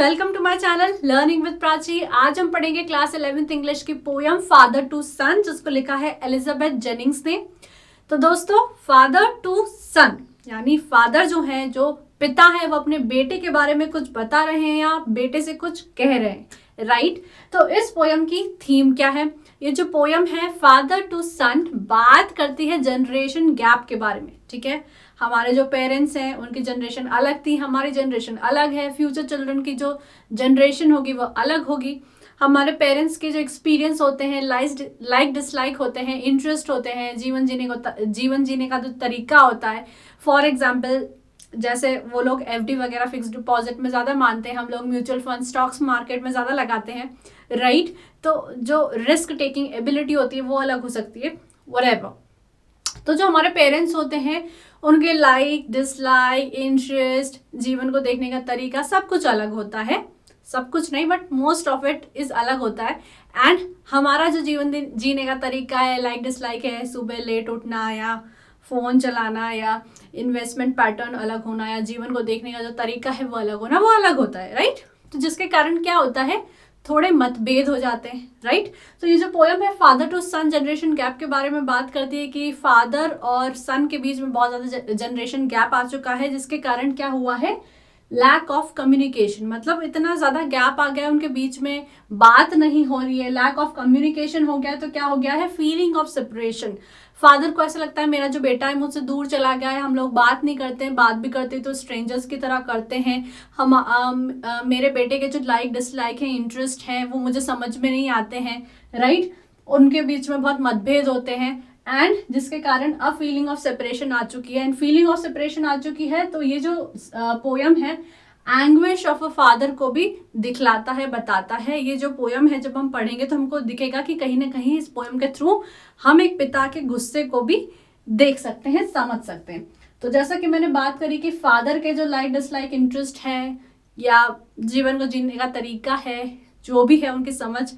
Welcome to my channel learning with Prachi. आज हम पढ़ेंगे क्लास 11th इंग्लिश की पोयम फादर टू सन, जिसको लिखा है एलिजाबेथ जेनिंग्स ने। तो दोस्तों, फादर टू सन यानी फादर जो है, जो पिता है, वो अपने बेटे के बारे में कुछ बता रहे हैं या बेटे से कुछ कह रहे हैं, राइट। तो इस पोयम की थीम क्या है? ये जो पोयम है फादर टू सन बात करती है जनरेशन गैप के बारे में, ठीक है। हमारे जो पेरेंट्स हैं उनकी जनरेशन अलग थी, हमारी जनरेशन अलग है, फ्यूचर चिल्ड्रन की जो जनरेशन होगी वो अलग होगी। हमारे पेरेंट्स के जो एक्सपीरियंस होते हैं, लाइक डिसलाइक होते हैं, इंटरेस्ट होते हैं, जीवन जीने का जो तरीका होता है। फॉर एग्जाम्पल, जैसे वो लोग एफडी वगैरह फिक्स्ड डिपॉजिट में ज़्यादा मानते हैं, हम लोग म्यूचुअल फंड स्टॉक्स मार्केट में ज़्यादा लगाते हैं, राइट। तो जो रिस्क टेकिंग एबिलिटी होती है वो अलग हो सकती है, व्हाटएवर। तो जो हमारे पेरेंट्स होते हैं उनके लाइक डिसलाइक इंटरेस्ट, जीवन को देखने का तरीका सब कुछ अलग होता है। सब कुछ नहीं, but most of it is अलग होता है। एंड हमारा जो जीवन जीने का तरीका है, लाइक डिसलाइक है, सुबह लेट उठना या फ़ोन चलाना या इन्वेस्टमेंट पैटर्न अलग होना या जीवन को देखने का जो तरीका है वो अलग होना, वो अलग होता है, राइट। तो जिसके कारण क्या होता है, थोड़े मतभेद हो जाते हैं, राइट। तो ये जो पोयम है father to son generation gap के बारे में बात करती है कि फादर और सन के बीच में बहुत ज़्यादा जनरेशन गैप आ चुका है, जिसके कारण क्या हुआ है, लैक ऑफ कम्युनिकेशन। मतलब इतना ज़्यादा गैप आ गया है, उनके बीच में बात नहीं हो रही है, लैक ऑफ कम्युनिकेशन हो गया। तो क्या हो गया है, फीलिंग ऑफ सेपरेशन। फादर को ऐसा लगता है मेरा जो बेटा है मुझसे दूर चला गया है, हम लोग बात नहीं करते हैं, बात भी करते तो स्ट्रेंजर्स की तरह करते हैं। मेरे बेटे के जो लाइक डिसलाइक हैं, इंटरेस्ट हैं, वो मुझे समझ में नहीं आते हैं, राइट। उनके बीच में बहुत मतभेद होते हैं एंड जिसके कारण अब फीलिंग ऑफ सेपरेशन आ चुकी है। एंड फीलिंग ऑफ सेपरेशन आ चुकी है तो ये जो पोयम है एंग्विश ऑफ अ फादर को भी दिखलाता है, बताता है। ये जो पोयम है जब हम पढ़ेंगे तो हमको दिखेगा कि कहीं ना कहीं इस पोयम के थ्रू हम एक पिता के गुस्से को भी देख सकते हैं, समझ सकते हैं। तो जैसा कि मैंने बात करी कि फादर के जो लाइक डिसलाइक इंटरेस्ट है या जीवन को जीने का तरीका है, जो भी है उनकी समझ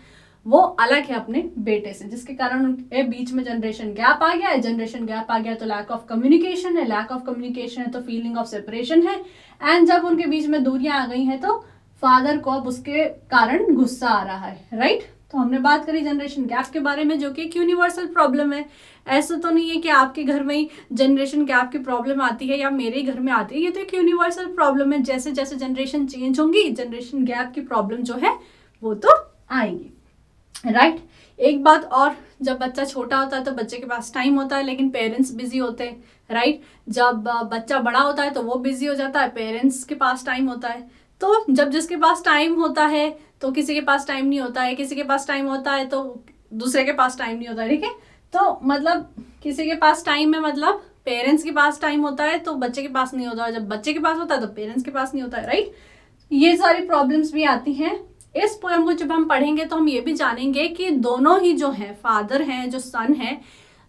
वो अलग है अपने बेटे से, जिसके कारण उनके बीच में जनरेशन गैप आ गया है। जनरेशन गैप आ गया तो लैक ऑफ कम्युनिकेशन है, लैक ऑफ कम्युनिकेशन है तो फीलिंग ऑफ सेपरेशन है। एंड जब उनके बीच में दूरियां आ गई हैं तो फादर को अब उसके कारण गुस्सा आ रहा है, राइट। तो हमने बात करी जनरेशन गैप के बारे में, जो कि एक यूनिवर्सल प्रॉब्लम है। ऐसा तो नहीं है कि आपके घर में ही जनरेशन गैप की प्रॉब्लम आती है या मेरे घर में आती है, ये तो एक यूनिवर्सल प्रॉब्लम है। जैसे जैसे जनरेशन चेंज होंगी, जनरेशन गैप की प्रॉब्लम जो है वो तो आएगी, राइट। एक बात और, जब बच्चा छोटा होता है तो बच्चे के पास टाइम होता है लेकिन पेरेंट्स बिजी होते हैं, राइट। जब बच्चा बड़ा होता है तो वो बिजी हो जाता है, पेरेंट्स के पास टाइम होता है। तो जब जिसके पास टाइम होता है तो किसी के पास टाइम नहीं होता है, किसी के पास टाइम होता है तो दूसरे के पास टाइम नहीं होता है, ठीक है। तो मतलब किसी के पास टाइम है, मतलब पेरेंट्स के पास टाइम होता है तो बच्चे के पास नहीं होता है, जब बच्चे के पास होता है तो पेरेंट्स के पास नहीं होता है, राइट। ये सारी प्रॉब्लम्स भी आती हैं। इस पोयम को जब हम पढ़ेंगे तो हम ये भी जानेंगे कि दोनों ही जो है, फादर हैं जो सन है,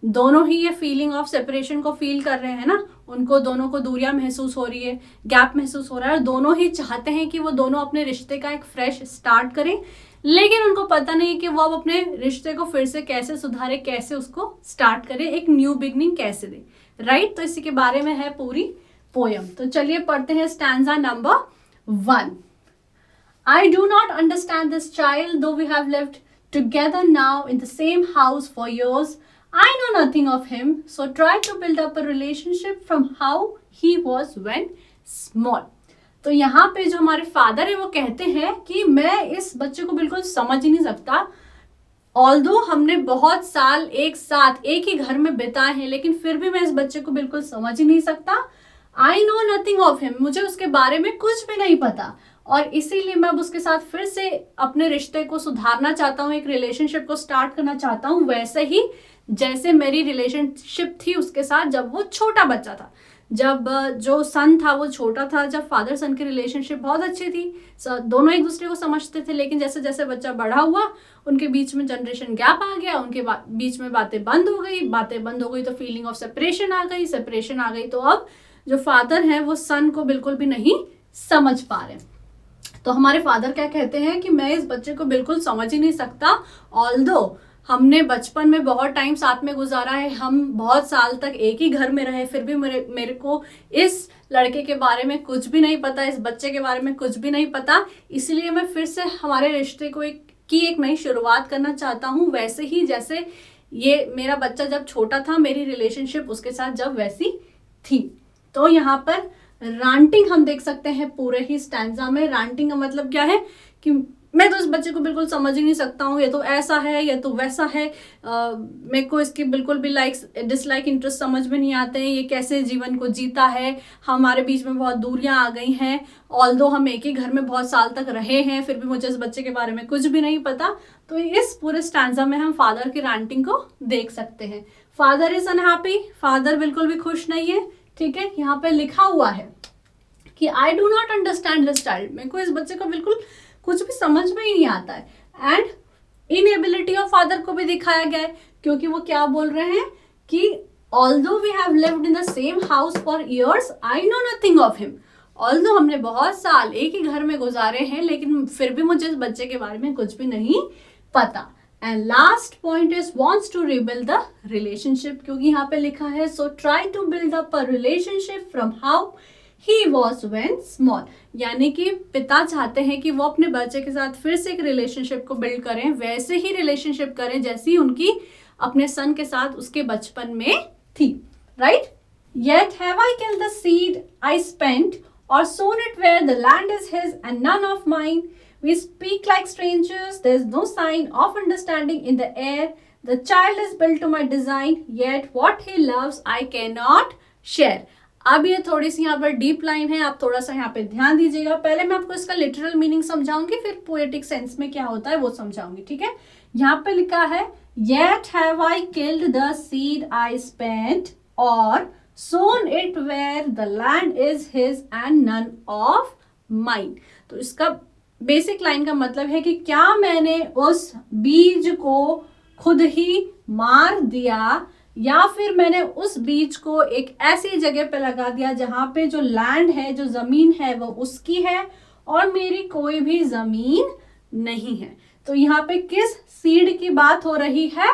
दोनों ही ये फीलिंग ऑफ सेपरेशन को फील कर रहे हैं ना। उनको दोनों को दूरियां महसूस हो रही है, गैप महसूस हो रहा है, और दोनों ही चाहते हैं कि वो दोनों अपने रिश्ते का एक फ्रेश स्टार्ट करें। लेकिन उनको पता नहीं कि वो अब अपने रिश्ते को फिर से कैसे सुधारे, कैसे उसको स्टार्ट करें, एक न्यू बिगनिंग कैसे दे, राइट। तो इसी के बारे में है पूरी पोयम। तो चलिए पढ़ते हैं stanza number 1। I do not understand this child, though we have lived together now in the same house for years. I know nothing of him, so try to build up a relationship from how he was when small. तो यहाँ पे जो हमारे father है वो कहते हैं कि मैं इस बच्चे को बिल्कुल समझ ही नहीं सकता। ऑल्दो हमने बहुत साल एक साथ एक ही घर में बिताए हैं, लेकिन फिर भी मैं इस बच्चे को बिल्कुल समझ ही नहीं सकता। I know nothing of him, मुझे उसके बारे में कुछ भी नहीं पता, और इसीलिए मैं अब उसके साथ फिर से अपने रिश्ते को सुधारना चाहता हूँ, एक रिलेशनशिप को स्टार्ट करना चाहता हूँ, वैसे ही जैसे मेरी रिलेशनशिप थी उसके साथ जब वो छोटा बच्चा था। जब जो सन था वो छोटा था, जब फादर सन की रिलेशनशिप बहुत अच्छी थी, दोनों एक दूसरे को समझते थे। लेकिन जैसे जैसे बच्चा बड़ा हुआ उनके बीच में जनरेशन गैप आ गया, उनके बीच में बातें बंद हो गई तो फीलिंग ऑफ सेपरेशन आ गई। तो अब जो फादर हैं वो सन को बिल्कुल भी नहीं समझ पा रहे। तो हमारे फादर क्या कहते हैं कि मैं इस बच्चे को बिल्कुल समझ ही नहीं सकता, ऑल्दो हमने बचपन में बहुत टाइम साथ में गुजारा है, हम बहुत साल तक एक ही घर में रहे, फिर भी मेरे को इस लड़के के बारे में कुछ भी नहीं पता, इस बच्चे के बारे में कुछ भी नहीं पता। इसलिए मैं फिर से हमारे रिश्ते को एक नई शुरुआत करना चाहता हूँ, वैसे ही जैसे ये मेरा बच्चा जब छोटा था, मेरी रिलेशनशिप उसके साथ जब वैसी थी। तो यहाँ पर रांटिंग हम देख सकते हैं पूरे ही स्टैंजा में। रांटिंग का मतलब क्या है कि मैं तो इस बच्चे को बिल्कुल समझ ही नहीं सकता हूँ, ये तो ऐसा है, ये तो वैसा है, मेरे को इसकी बिल्कुल भी लाइक्स डिसलाइक इंटरेस्ट समझ में नहीं आते हैं, ये कैसे जीवन को जीता है, हमारे बीच में बहुत दूरियां आ गई हैं, ऑल्दो हम एक ही घर में बहुत साल तक रहे हैं, फिर भी मुझे इस बच्चे के बारे में कुछ भी नहीं पता। तो इस पूरे स्टैंजा में हम फादर की रांटिंग को देख सकते हैं। फादर इज अनहैप्पी, फादर बिल्कुल भी खुश नहीं है, ठीक है। यहाँ पे लिखा हुआ है कि I do not understand this child, मेरे को इस बच्चे को बिल्कुल कुछ भी समझ में ही नहीं आता है। एंड इनएबिलिटी ऑफ फादर को भी दिखाया गया है, क्योंकि वो क्या बोल रहे हैं कि although we have lived in the same house for years I know nothing of him. Although हमने बहुत साल एक ही घर में गुजारे हैं, लेकिन फिर भी मुझे इस बच्चे के बारे में कुछ भी नहीं पता। And last point is wants to rebuild the relationship, क्योंकि यहाँ पे लिखा है so try to build up a relationship from how He was when small, यानी कि पिता चाहते हैं कि वो अपने बच्चे के साथ फिर से एक रिलेशनशिप को बिल्ड करें, वैसे ही रिलेशनशिप करें जैसी उनकी अपने सन के साथ उसके बचपन में थी, right. Yet have I killed the seed I spent or sown it where the land is his and none of mine? We speak like strangers, there is no sign of understanding in the air. The child is built to my design, yet what he loves I cannot share. अब ये थोड़ी सी यहाँ पर deep line है, आप थोड़ा सा यहाँ पे ध्यान दीजिएगा। पहले मैं आपको इसका लिटरल मीनिंग समझाऊंगी, फिर पोएटिक सेंस में क्या होता है वो समझाऊंगी, ठीक है। यहाँ पे लिखा है yet have I killed the seed I spent or sown it where the land is his and none of mine। तो इसका बेसिक लाइन का मतलब है कि क्या मैंने उस बीज को खुद ही मार दिया, या फिर मैंने उस बीज को एक ऐसी जगह पे लगा दिया जहां पे जो लैंड है, जो जमीन है वो उसकी है और मेरी कोई भी जमीन नहीं है। तो यहाँ पे किस सीड की बात हो रही है?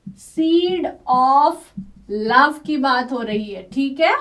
सीड ऑफ लव की बात हो रही है, ठीक है।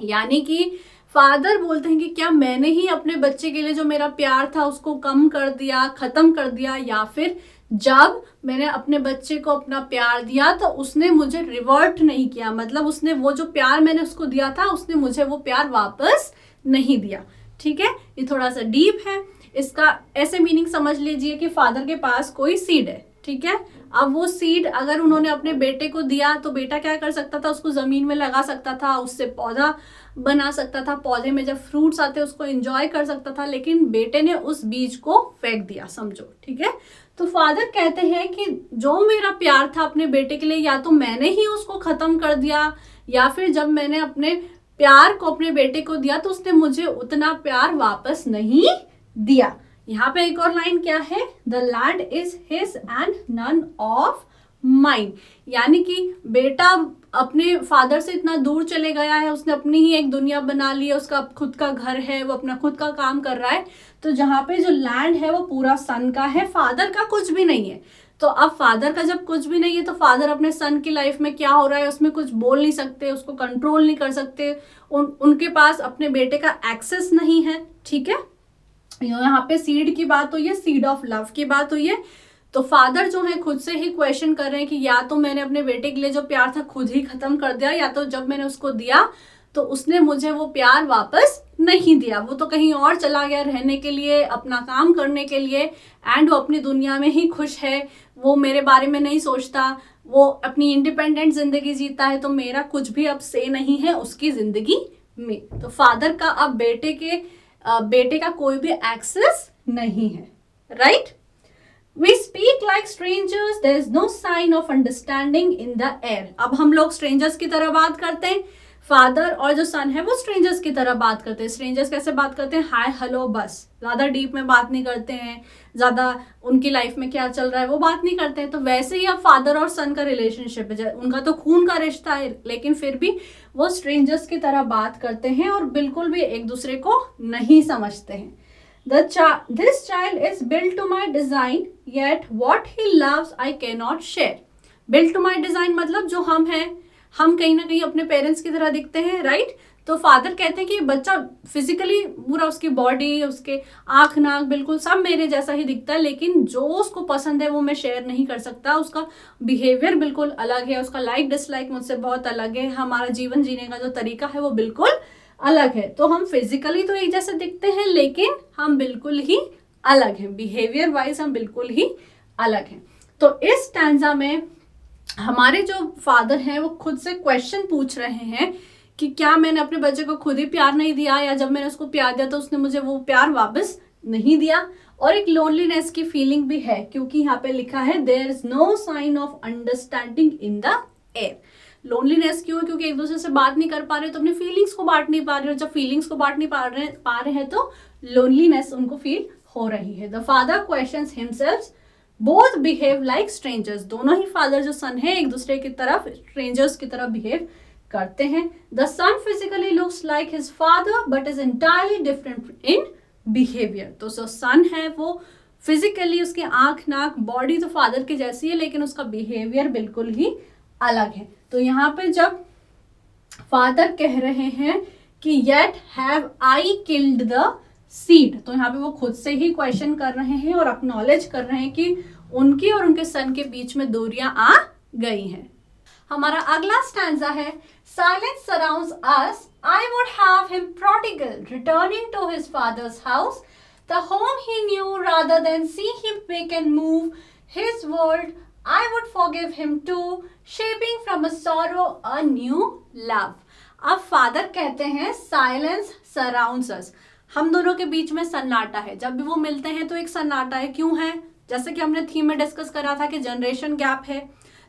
यानी कि फादर बोलते हैं कि क्या मैंने ही अपने बच्चे के लिए जो मेरा प्यार था उसको कम कर दिया, खत्म कर दिया, या फिर जब मैंने अपने बच्चे को अपना प्यार दिया तो उसने मुझे रिवर्ट नहीं किया, मतलब उसने वो जो प्यार मैंने उसको दिया था उसने मुझे वो प्यार वापस नहीं दिया, ठीक है। ये थोड़ा सा डीप है, इसका ऐसे मीनिंग समझ लीजिए कि फादर के पास कोई सीड है, ठीक है। अब वो सीड अगर उन्होंने अपने बेटे को दिया तो बेटा क्या कर सकता था, उसको जमीन में लगा सकता था, उससे पौधा बना सकता था, पौधे में जब फ्रूट्स आते उसको एंजॉय कर सकता था, लेकिन बेटे ने उस बीज को फेंक दिया, समझो, ठीक है। तो फादर कहते हैं कि जो मेरा प्यार था अपने बेटे के लिए, या तो मैंने ही उसको खत्म कर दिया, या फिर जब मैंने अपने प्यार को अपने बेटे को दिया तो उसने मुझे उतना प्यार वापस नहीं दिया। यहाँ पे एक और लाइन क्या है, the land is his and none of mine, यानी कि बेटा अपने फादर से इतना दूर चले गया है, उसने अपनी ही एक दुनिया बना ली है, उसका खुद का घर है, वो अपना खुद का काम कर रहा है, तो जहाँ पे जो लैंड है वो पूरा सन का है, फादर का कुछ भी नहीं है। तो अब फादर का जब कुछ भी नहीं है तो फादर अपने सन की लाइफ में क्या हो रहा है उसमें कुछ बोल नहीं सकते, उसको कंट्रोल नहीं कर सकते, उनके पास अपने बेटे का एक्सेस नहीं है, ठीक है। यहाँ पे सीड की बात हुई है, सीड ऑफ लव की बात हुई है। तो फादर जो है खुद से ही क्वेश्चन कर रहे हैं कि या तो मैंने अपने बेटे के लिए जो प्यार था खुद ही खत्म कर दिया, या तो जब मैंने उसको दिया तो उसने मुझे वो प्यार वापस नहीं दिया, वो तो कहीं और चला गया रहने के लिए, अपना काम करने के लिए, एंड वो अपनी दुनिया में ही खुश है, वो मेरे बारे में नहीं सोचता, वो अपनी इंडिपेंडेंट जिंदगी जीता है, तो मेरा कुछ भी अब से नहीं है उसकी जिंदगी में। तो फादर का अब बेटे का कोई भी एक्सेस नहीं है, right. We speak like strangers, there is no sign of understanding in the air। अब हम लोग स्ट्रेंजर्स की तरह बात करते हैं, फादर और जो सन है वो स्ट्रेंजर्स की तरह बात करते हैं। स्ट्रेंजर्स कैसे बात करते हैं, हाय हेलो, बस, ज़्यादा डीप में बात नहीं करते हैं, ज़्यादा उनकी लाइफ में क्या चल रहा है वो बात नहीं करते हैं। तो वैसे ही अब फादर और सन का रिलेशनशिप है, उनका तो खून का रिश्ता है, लेकिन फिर भी वो स्ट्रेंजर्स की तरह बात करते हैं और बिल्कुल भी एक दूसरे को नहीं समझते हैं। This child is built to my design, yet what he loves I cannot share. Built to my design मतलब जो हम हैं, हम कहीं ना कहीं अपने पेरेंट्स की तरह दिखते हैं, राइट? तो फादर कहते हैं कि बच्चा फिजिकली पूरा, उसकी बॉडी, उसके आंख नाक बिल्कुल सब मेरे जैसा ही दिखता है, लेकिन जो उसको पसंद है वो मैं शेयर नहीं कर सकता। उसका बिहेवियर बिल्कुल अलग है, उसका लाइक डिसलाइक मुझसे बहुत अलग है, हमारा जीवन जीने का जो तरीका है वो बिल्कुल अलग है। तो हम फिजिकली तो एक जैसे दिखते हैं, लेकिन हम बिल्कुल ही अलग हैं, बिहेवियर वाइज हम बिल्कुल ही अलग हैं। तो इस स्टैंजा में हमारे जो फादर हैं वो खुद से क्वेश्चन पूछ रहे हैं कि क्या मैंने अपने बच्चे को खुद ही प्यार नहीं दिया, या जब मैंने उसको प्यार दिया तो उसने मुझे वो प्यार वापस नहीं दिया। और एक लोनलीनेस की फीलिंग भी है, क्योंकि यहाँ पे लिखा है there is no sign of understanding in the air. Loneliness क्यों? क्योंकि एक दूसरे से बात नहीं कर पा रहे, तो अपने फीलिंग्स को बांट नहीं पा रहे, और जब फीलिंग्स को बांट नहीं पा रहे हैं तो लोनलीनेस उनको फील हो रही है। The father questions himself, both behave like strangers. दोनों ही फादर जो सन है एक दूसरे की तरफ स्ट्रेंजर्स की तरह बिहेव करते हैं। The son physically looks like his father but is entirely different in behaviour. तो जो सन है वो फिजिकली, उसकी आंख नाक बॉडी तो फादर की जैसी है, लेकिन उसका बिहेवियर बिल्कुल ही अलग है। तो यहाँ पे जब फादर कह रहे हैं कि yet have I killed the seed, तो यहाँ पे वो खुद से ही क्वेश्चन कर रहे हैं और एक्नॉलेज कर रहे हैं कि उनकी और उनके सन के बीच में दूरियां आ गई हैं। हमारा अगला स्टैंजा है silence surrounds us, I would have him prodigal returning to his father's house, the home he knew rather than see him make and move his world, I would forgive him too, shaping from a sorrow a new love. अब father कहते हैं silence surrounds अस, हम दोनों के बीच में सन्नाटा है। जब भी वो मिलते हैं तो एक सन्नाटा है, क्यों है? जैसे कि हमने थीम में डिस्कस करा था कि जनरेशन गैप है।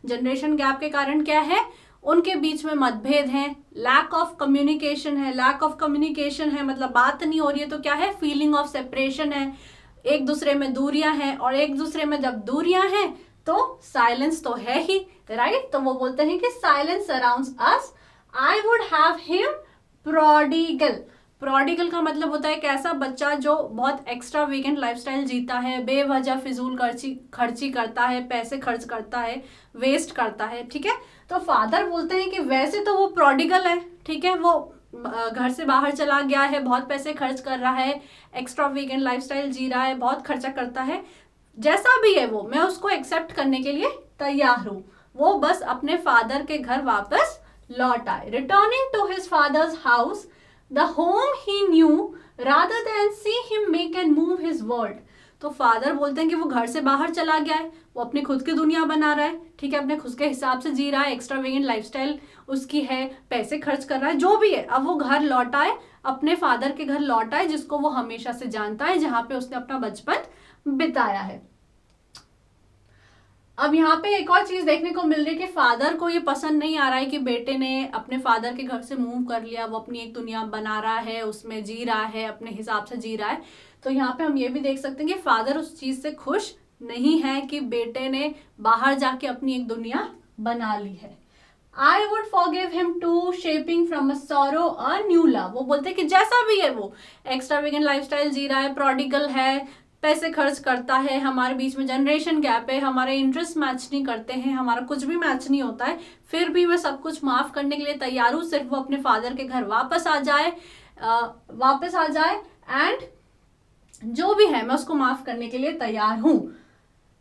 जनरेशन गैप के कारण क्या है? उनके बीच में मतभेद है, लैक ऑफ कम्युनिकेशन है। लैक ऑफ कम्युनिकेशन है मतलब बात नहीं हो रही है, तो क्या है? फीलिंग ऑफ सेपरेशन है, एक दूसरे में दूरियां हैं, और एक दूसरे में जब दूरियां हैं तो साइलेंस तो है ही, राइट? तो वो बोलते हैं कि silence surrounds us, I would have him prodigal. Prodigal का मतलब होता है एक ऐसा बच्चा जो बहुत एक्स्ट्रा वीकेंड लाइफस्टाइल जीता है, बेवजह फिजूल खर्ची करता है, पैसे खर्च करता है, वेस्ट करता है, ठीक है? तो फादर बोलते हैं कि वैसे तो वो प्रोडिगल है, ठीक है, वो घर से बाहर चला गया है, बहुत पैसे खर्च कर रहा है, एक्स्ट्रा वीकेंड लाइफस्टाइल जी रहा है, बहुत खर्चा करता है, जैसा भी है वो, मैं उसको एक्सेप्ट करने के लिए तैयार हूं। वो बस अपने फादर के घर वापस लौट आए। Returning to his father's house, the home he knew rather than see him make and move his world. तो फादर बोलते हैं कि वो घर से बाहर चला गया है, वो अपनी खुद की दुनिया बना रहा है, ठीक है, अपने खुद के हिसाब से जी रहा है, एक्स्ट्रावेगेंट लाइफस्टाइल उसकी है, पैसे खर्च कर रहा है, जो भी है। अब वो घर लौट आए, अपने फादर के घर लौट आए, जिसको वो हमेशा से जानता है, जहां पे उसने अपना बचपन बिताया है। अब यहाँ पे एक और चीज देखने को मिल रही है कि फादर को ये पसंद नहीं आ रहा है कि बेटे ने अपने फादर के घर से मूव कर लिया, वो अपनी एक दुनिया बना रहा है, उसमें जी रहा है, अपने हिसाब से जी रहा है। तो यहाँ पे हम ये भी देख सकते हैं कि फादर उस चीज से खुश नहीं है कि बेटे ने बाहर जाके अपनी एक दुनिया बना ली है। I would forgive him too, shaping from a sorrow a new love. वो बोलते हैं कि जैसा भी है वो एक्स्ट्रावेगेंट लाइफस्टाइल जी रहा है, प्रोडिगल है, पैसे खर्च करता है, हमारे बीच में जनरेशन गैप है, हमारे इंटरेस्ट मैच नहीं करते हैं, हमारा कुछ भी मैच नहीं होता है, फिर भी मैं सब कुछ माफ करने के लिए तैयार हूँ, सिर्फ वो अपने फादर के घर वापस आ जाए एंड जो भी है मैं उसको माफ करने के लिए तैयार हूँ।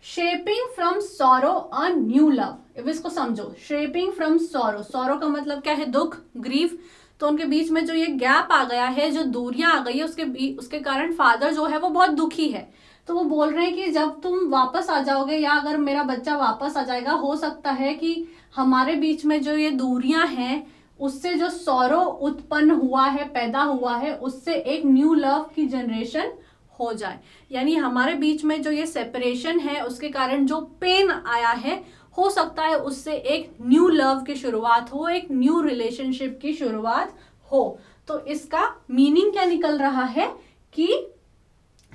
Shaping from sorrow a new love, अब इसको समझो। शेपिंग फ्रॉम सॉरो, सॉरो का मतलब क्या है? दुख, ग्रीफ। तो उनके बीच में जो ये गैप आ गया है, जो दूरियां आ गई है, उसके कारण फादर जो है वो बहुत दुखी है। तो वो बोल रहे हैं कि जब तुम वापस आ जाओगे, या अगर मेरा बच्चा वापस आ जाएगा, हो सकता है कि हमारे बीच में जो ये दूरियां हैं, उससे जो सॉरो उत्पन्न हुआ है, पैदा हुआ है, उससे एक न्यू लव की जनरेशन हो जाए। यानी हमारे बीच में जो ये सेपरेशन है, उसके कारण जो पेन आया है, हो सकता है उससे एक न्यू लव की शुरुआत हो, एक न्यू रिलेशनशिप की शुरुआत हो। तो इसका मीनिंग क्या निकल रहा है कि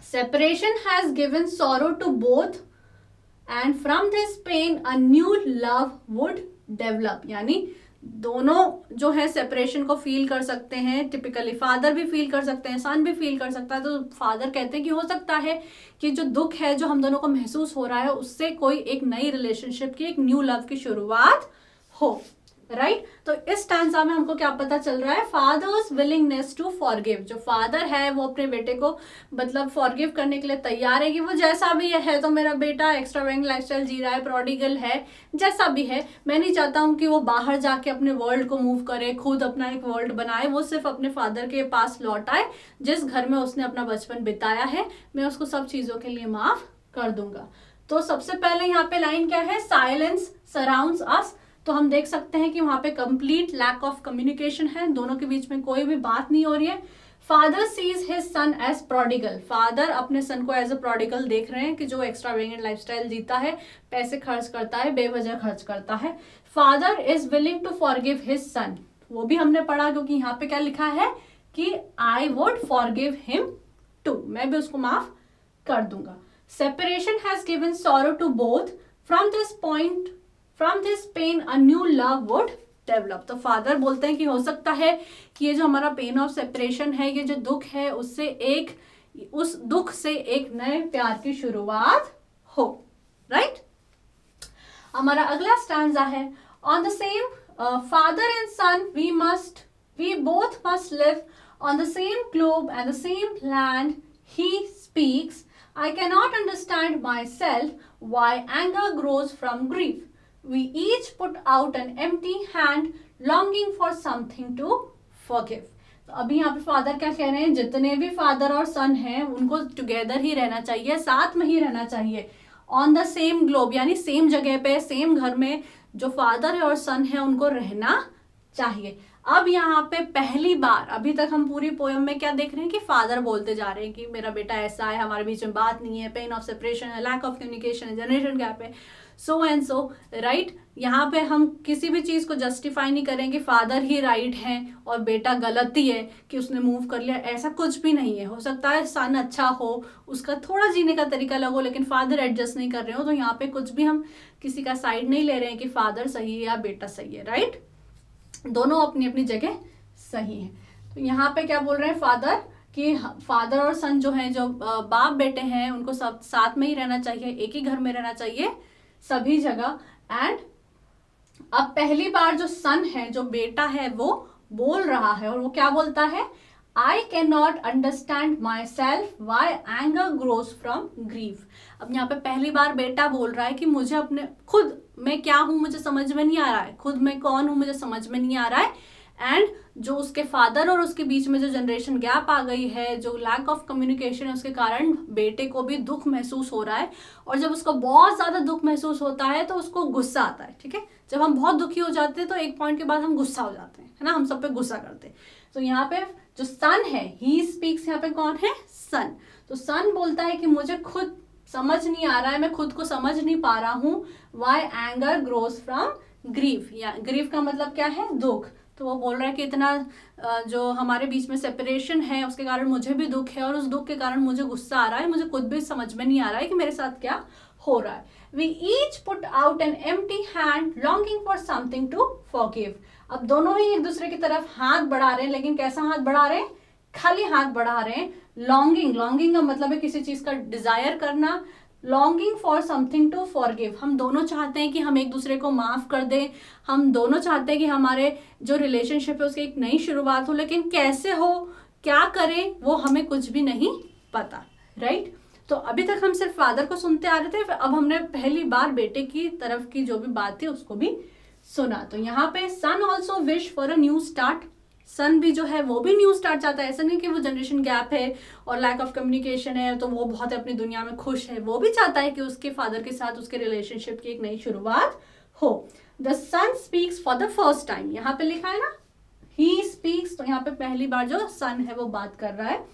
separation has given sorrow to both and from this pain a new love would develop. यानी दोनों जो है सेपरेशन को फील कर सकते हैं, टिपिकली फादर भी फील कर सकते हैं, सन भी फील कर सकता है। तो फादर कहते हैं कि हो सकता है कि जो दुख है जो हम दोनों को महसूस हो रहा है उससे कोई एक नई रिलेशनशिप की, एक न्यू लव की शुरुआत हो, राइट। तो इस स्टैंजा में हमको क्या पता चल रहा है, फादर्स विलिंगनेस टू फॉरगिव। जो फादर है वो अपने बेटे को मतलब फॉरगिव करने के लिए तैयार है कि वो जैसा भी है, तो मेरा बेटा एक्स्ट्रावेगेंट लाइफस्टाइल जी रहा है, प्रोडिगल है, जैसा भी है, मैं नहीं चाहता हूँ कि वो बाहर जाके अपने वर्ल्ड को मूव करे, खुद अपना एक वर्ल्ड बनाए, वो सिर्फ अपने फादर के पास लौट आए जिस घर में उसने अपना बचपन बिताया है, मैं उसको सब चीज़ों के लिए माफ कर दूंगा। तो सबसे पहले यहाँ पे लाइन क्या है, साइलेंस सराउंड्स अस। तो हम देख सकते हैं कि वहां पे कंप्लीट लैक ऑफ कम्युनिकेशन है, दोनों के बीच में कोई भी बात नहीं हो रही है। Father sees his son as prodigal. Father अपने सन को एज अ प्रोडिगल देख रहे हैं कि जो एक्स्ट्रावेगेंट लाइफस्टाइल जीता है, पैसे खर्च करता है, बेवजह खर्च करता है। Father is willing to forgive his son, वो भी हमने पढ़ा क्योंकि यहाँ पे क्या लिखा है कि I would forgive him too, मैं भी उसको माफ कर दूंगा। Separation has given sorrow to both, from this point, from this pain a new love would develop. तो फादर बोलते हैं कि हो सकता है कि ये जो हमारा पेन ऑफ सेपरेशन है, ये जो दुख है, उससे एक, उस दुख से एक नए प्यार की शुरुआत हो, राइट। हमारा अगला स्टैंजा है, on the same father and son we both must live on the same globe and the same land he speaks, I cannot understand myself why anger grows from grief. We each put out an empty hand, longing for something to forgive. तो अभी यहाँ पे father क्या कह रहे हैं, जितने भी फादर और सन हैं उनको टुगेदर ही रहना चाहिए, साथ में ही रहना चाहिए, ऑन द सेम ग्लोब, यानी सेम जगह पे, सेम घर में जो फादर है और सन है उनको रहना चाहिए। अब यहाँ पे पहली बार, अभी तक हम पूरी पोयम में क्या देख रहे हैं कि फादर बोलते जा रहे हैं कि मेरा बेटा ऐसा है, हमारे बीच में बात नहीं है, पेन ऑफ सेपरेशन है, लैक ऑफ कम्युनिकेशन है, जनरेशन गैप है, सो एंड सो, राइट। यहाँ पे हम किसी भी चीज़ को जस्टिफाई नहीं करेंगे फादर ही राइट हैं और बेटा गलत ही है कि उसने मूव कर लिया, ऐसा कुछ भी नहीं है। हो सकता है सन अच्छा हो, उसका थोड़ा जीने का तरीका अलग हो, लेकिन फादर एडजस्ट नहीं कर रहे हो, तो यहाँ पे कुछ भी हम किसी का साइड नहीं ले रहे हैं कि फादर सही है या बेटा सही है, राइट। दोनों अपनी अपनी जगह सही है। तो यहाँ पे क्या बोल रहे हैं फादर कि फादर और सन जो हैं, जो बाप बेटे हैं, उनको सब साथ में ही रहना चाहिए, एक ही घर में रहना चाहिए सभी जगह। एंड अब पहली बार जो सन है, जो बेटा है, वो बोल रहा है और वो क्या बोलता है, I cannot understand myself why anger grows from grief. अब यहाँ पे पहली बार बेटा बोल रहा है कि मुझे अपने खुद मैं क्या हूँ मुझे समझ में नहीं आ रहा है, खुद मैं कौन हूँ मुझे समझ में नहीं आ रहा है। एंड जो उसके फादर और उसके बीच में जो जनरेशन गैप आ गई है, जो लैक ऑफ कम्युनिकेशन है, उसके कारण बेटे को भी दुख महसूस हो रहा है। और जब उसको बहुत ज़्यादा दुख महसूस होता है तो उसको गुस्सा आता है, ठीक है। जब हम बहुत दुखी हो जाते हैं तो एक पॉइंट के बाद हम गुस्सा हो जाते हैं, है ना, हम सब पे गुस्सा करते हैं। तो यहाँ पे जो सन है, ही स्पीक्स, यहाँ पे कौन है, सन। तो सन बोलता है कि मुझे खुद समझ नहीं आ रहा है, मैं खुद को समझ नहीं पा रहा हूँ, why anger grows from grief, या ग्रीफ का मतलब क्या है, दुख। तो वो बोल रहा है कि इतना जो हमारे बीच में सेपरेशन है उसके कारण मुझे भी दुख है और उस दुख के कारण मुझे गुस्सा आ रहा है, मुझे खुद भी समझ में नहीं आ रहा है कि मेरे साथ क्या हो रहा है। We each put out an empty hand, longing for something to forgive. अब दोनों ही एक दूसरे की तरफ हाथ बढ़ा रहे हैं, लेकिन कैसा हाथ बढ़ा रहे हैं, खाली हाथ बढ़ा रहे हैं। लॉन्गिंग, लॉन्गिंग का मतलब है किसी चीज का डिजायर करना, longing for something to forgive. हम दोनों चाहते हैं कि हम एक दूसरे को माफ कर दें, हम दोनों चाहते हैं कि हमारे जो रिलेशनशिप है उसकी एक नई शुरुआत हो, लेकिन कैसे हो, क्या करें, वो हमें कुछ भी नहीं पता, राइट। तो अभी तक हम सिर्फ फादर को सुनते आ रहे थे, अब हमने पहली बार बेटे की तरफ की जो भी बात थी उसको भी सुना। तो यहाँ पे sun also wish for a new start, sun भी जो है वो भी न्यू स्टार्ट चाहता है। ऐसा नहीं कि वो जनरेशन गैप है और लैक ऑफ कम्युनिकेशन है तो वो बहुत अपनी दुनिया में खुश है, वो भी चाहता है कि उसके फादर के साथ उसके रिलेशनशिप की एक नई शुरुआत हो। The son speaks for the first time, यहाँ पे लिखा है ना ही स्पीक्स, तो यहाँ पे पहली बार जो सन है वो बात कर रहा है।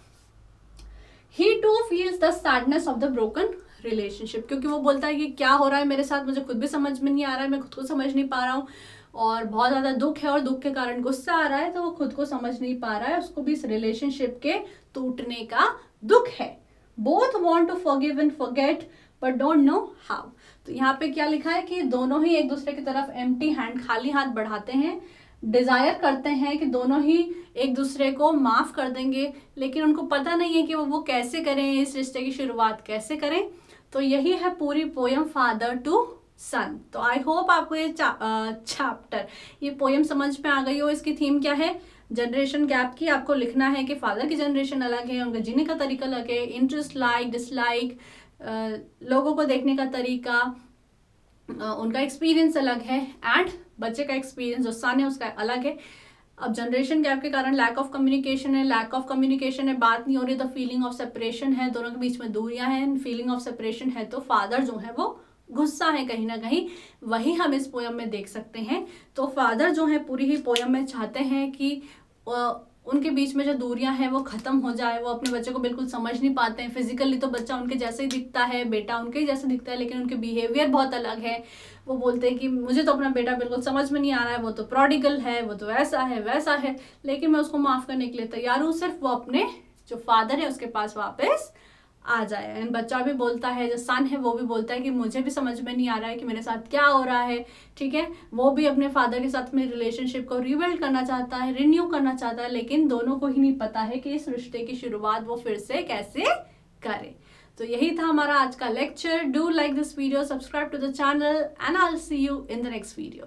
He too feels the sadness of the broken relationship, क्योंकि वो बोलता है कि क्या हो रहा है मेरे साथ, मुझे खुद भी समझ में नहीं आ रहा है, मैं खुद को समझ नहीं पा रहा हूँ और बहुत ज़्यादा दुख है और दुख के कारण गुस्सा आ रहा है, तो वो खुद को समझ नहीं पा रहा है, उसको भी इस रिलेशनशिप के टूटने का दुख है। Both want to forgive and forget but don't know how. तो यहाँ पे क्या लिखा है कि दोनों ही एक दूसरे की तरफ एम्प्टी हैंड, खाली हाथ बढ़ाते हैं, डिजायर करते हैं कि दोनों ही एक दूसरे को माफ कर देंगे, लेकिन उनको पता नहीं है कि वो कैसे करें, इस रिश्ते की शुरुआत कैसे करें। तो यही है पूरी पोयम फादर टू सन। तो आई होप आपको ये चैप्टर, ये पोयम समझ में आ गई हो। इसकी थीम क्या है? जनरेशन गैप की। आपको लिखना है कि फादर की जनरेशन अलग है, उनका जीने का तरीका अलग है, इंटरेस्ट, लाइक, डिसलाइक, लोगों को देखने का तरीका, उनका एक्सपीरियंस अलग है, एंड बच्चे का एक्सपीरियंस जो सन है उसका अलग है। अब जनरेशन गैप के कारण लैक ऑफ कम्युनिकेशन है, लैक ऑफ कम्युनिकेशन है, बात नहीं हो रही, तो फीलिंग ऑफ सेपरेशन है, दोनों के बीच में दूरियां हैं, फीलिंग ऑफ सेपरेशन है, तो फादर जो है वो गुस्सा है कहीं ना कहीं, वही हम इस पोयम में देख सकते हैं। तो फादर जो है पूरी ही पोयम में चाहते हैं कि उनके बीच में जो दूरियां हैं वो खत्म हो जाए, वो अपने बच्चे को बिल्कुल समझ नहीं पाते हैं। फिजिकली तो बच्चा उनके जैसे ही दिखता है, बेटा उनके ही जैसे दिखता है, लेकिन उनके बिहेवियर बहुत अलग है। वो बोलते हैं कि मुझे तो अपना बेटा बिल्कुल समझ में नहीं आ रहा है, वो तो प्रोडिगल है, वो तो ऐसा है वैसा है, लेकिन मैं उसको माफ करने के लिए तैयार हूँ, सिर्फ वो अपने जो फादर है उसके पास वापस आ जाए। एंड बच्चा भी बोलता है, जो सन है वो भी बोलता है कि मुझे भी समझ में नहीं आ रहा है कि मेरे साथ क्या हो रहा है, ठीक है। वो भी अपने फादर के साथ में रिलेशनशिप को रिबिल्ड करना चाहता है, रिन्यू करना चाहता है, लेकिन दोनों को ही नहीं पता है कि इस रिश्ते की शुरुआत वो फिर से कैसे करे। तो यही था हमारा आज का lecture. Do like this video, subscribe to the channel, and I will see you in the next video.